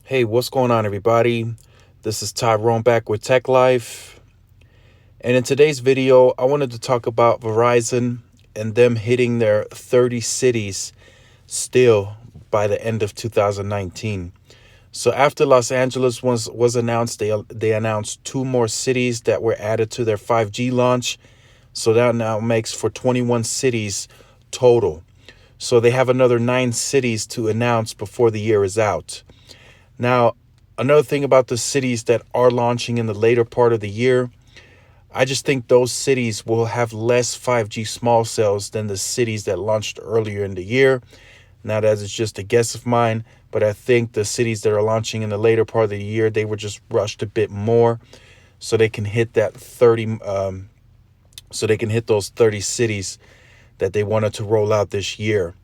Hey, what's going on, everybody? This is Tyrone back with Tech Life. And in today's video, I wanted to talk about Verizon and them hitting their 30 cities still by the end of 2019. So after Los Angeles was announced, they announced two more cities that were added to their 5G launch. So that now makes for 21 cities total. So they have another 9 cities to announce before the year is out. Now, another thing about the cities that are launching in the later part of the year, I just think those cities will have less 5G small cells than the cities that launched earlier in the year. Now, that is just a guess of mine, but I think the cities that are launching in the later part of the year, they were just rushed a bit more so they can hit that 30, so they can hit those 30 cities that they wanted to roll out this year.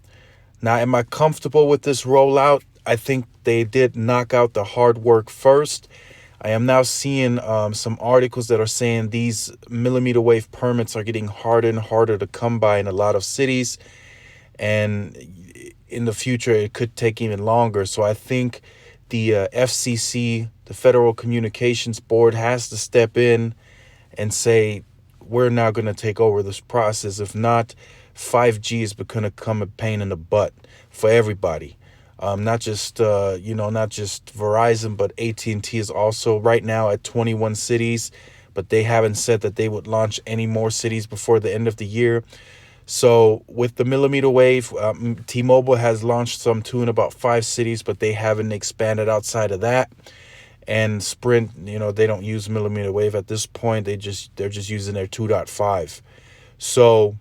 Now, am I comfortable with this rollout? I think they did knock out the hard work first. I am now seeing some articles that are saying these millimeter wave permits are getting harder and harder to come by in a lot of cities. And in the future, it could take even longer. So I think the FCC, the Federal Communications Board, has to step in and say, we're now going to take over this process. If not, 5G is going to become a pain in the butt for everybody. Not just not just Verizon, but AT&T is also right now at 21 cities, but they haven't said that they would launch any more cities before the end of the year. So with the millimeter wave, T-Mobile has launched some too in about 5 cities, but they haven't expanded outside of that. And Sprint, they don't use millimeter wave at this point. They're just using their 2.5. So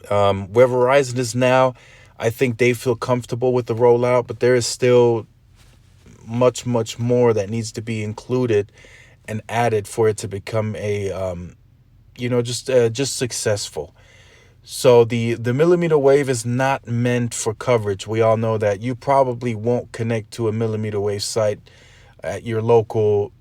where Verizon is now, I think they feel comfortable with the rollout, but there is still much more that needs to be included and added for it to become a just successful. So the millimeter wave is not meant for coverage. We all know that. You probably won't connect to a millimeter wave site at your local,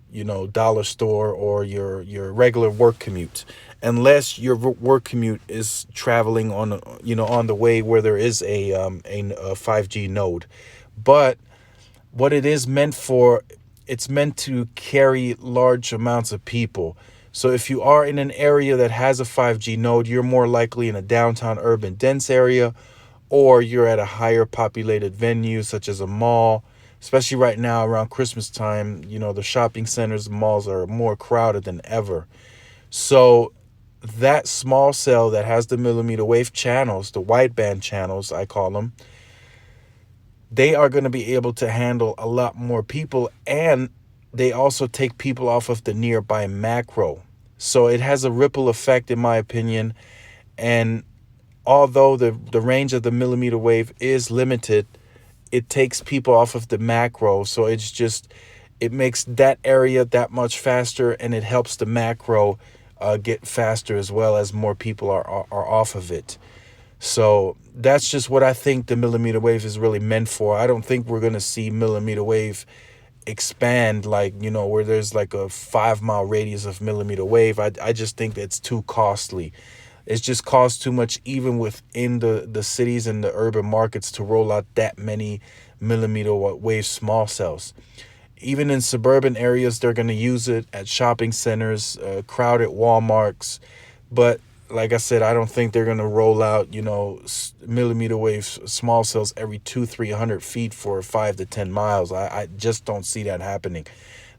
dollar store or your regular work commute, unless your work commute is traveling on the way where there is a 5G node. But what it is meant for, it's meant to carry large amounts of people. So if you are in an area that has a 5G node, you're more likely in a downtown urban dense area, or you're at a higher populated venue such as a mall. Especially right now around Christmas time, the shopping centers, malls are more crowded than ever. So that small cell that has the millimeter wave channels, the wideband channels, I call them, they are going to be able to handle a lot more people, and they also take people off of the nearby macro. So it has a ripple effect, in my opinion. And although the range of the millimeter wave is limited, it takes people off of the macro. So it makes that area that much faster, and it helps the macro get faster as well as more people are off of it. So that's just what I think the millimeter wave is really meant for. I don't think we're going to see millimeter wave expand where there's like a 5-mile radius of millimeter wave. I just think it's too costly. It just costs too much even within the cities and the urban markets to roll out that many millimeter wave small cells. Even in suburban areas, they're going to use it at shopping centers, crowded Walmarts. But like I said, I don't think they're going to roll out, millimeter wave small cells every 200-300 feet for 5 to 10 miles. I just don't see that happening.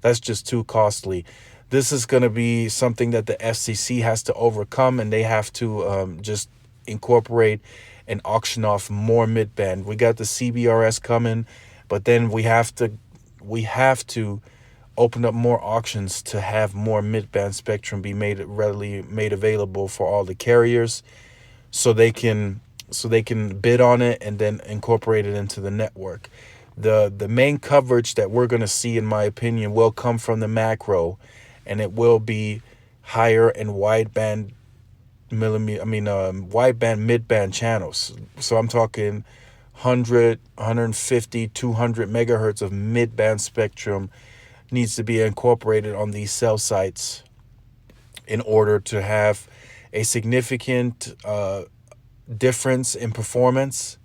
That's just too costly. This is going to be something that the FCC has to overcome, and they have to just incorporate and auction off more midband. We got the CBRS coming, but then we have to open up more auctions to have more midband spectrum be readily made available for all the carriers, so they can bid on it and then incorporate it into the network. The main coverage that we're going to see, in my opinion, will come from the macro, and it will be higher and wideband midband channels. So I'm talking 100, 150, 200 megahertz of midband spectrum needs to be incorporated on these cell sites in order to have a significant difference in performance,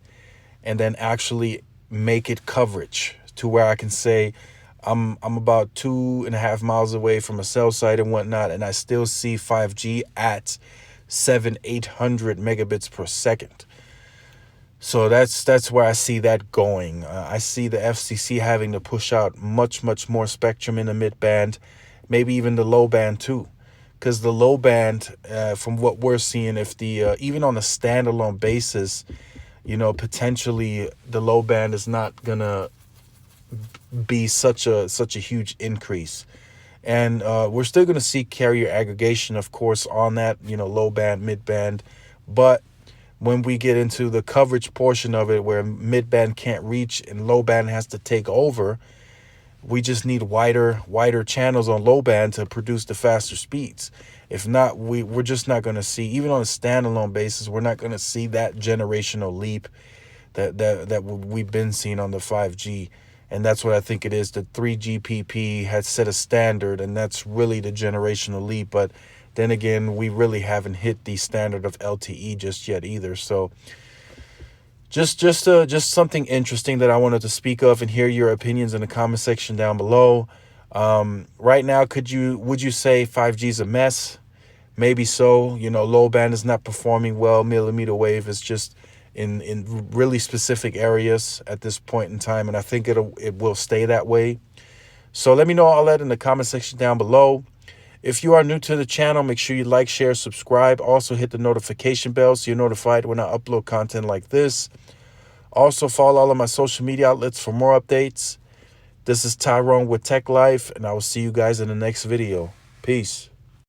and then actually make it coverage to where I can say I'm about 2.5 miles away from a cell site and whatnot, and I still see 5G at 800 megabits per second. So that's where I see that going. I see the FCC having to push out much more spectrum in the mid band, maybe even the low band too, because the low band, from what we're seeing, if the even on a standalone basis, potentially the low band is not gonna be such a huge increase. And we're still going to see carrier aggregation, of course, on that, low band, mid band. But when we get into the coverage portion of it, where mid band can't reach and low band has to take over, we just need wider channels on low band to produce the faster speeds. If not, we're just not going to see, even on a standalone basis, we're not going to see that generational leap that we've been seeing on the 5G. And that's what I think it is. The 3GPP has set a standard, and that's really the generational leap. But then again, we really haven't hit the standard of LTE just yet either. So just something interesting that I wanted to speak of and hear your opinions in the comment section down below. Right now, would you say 5G is a mess? Maybe so. Low band is not performing well. Millimeter wave is just in really specific areas at this point in time, and I think it will stay that way. So let me know all that in the comment section down below. If you are new to the channel, make sure you like, share, subscribe. Also hit the notification bell so you're notified when I upload content like this. Also follow all of my social media outlets for more updates. This is Tyrone with Tech Life, and I will see you guys in the next video. Peace.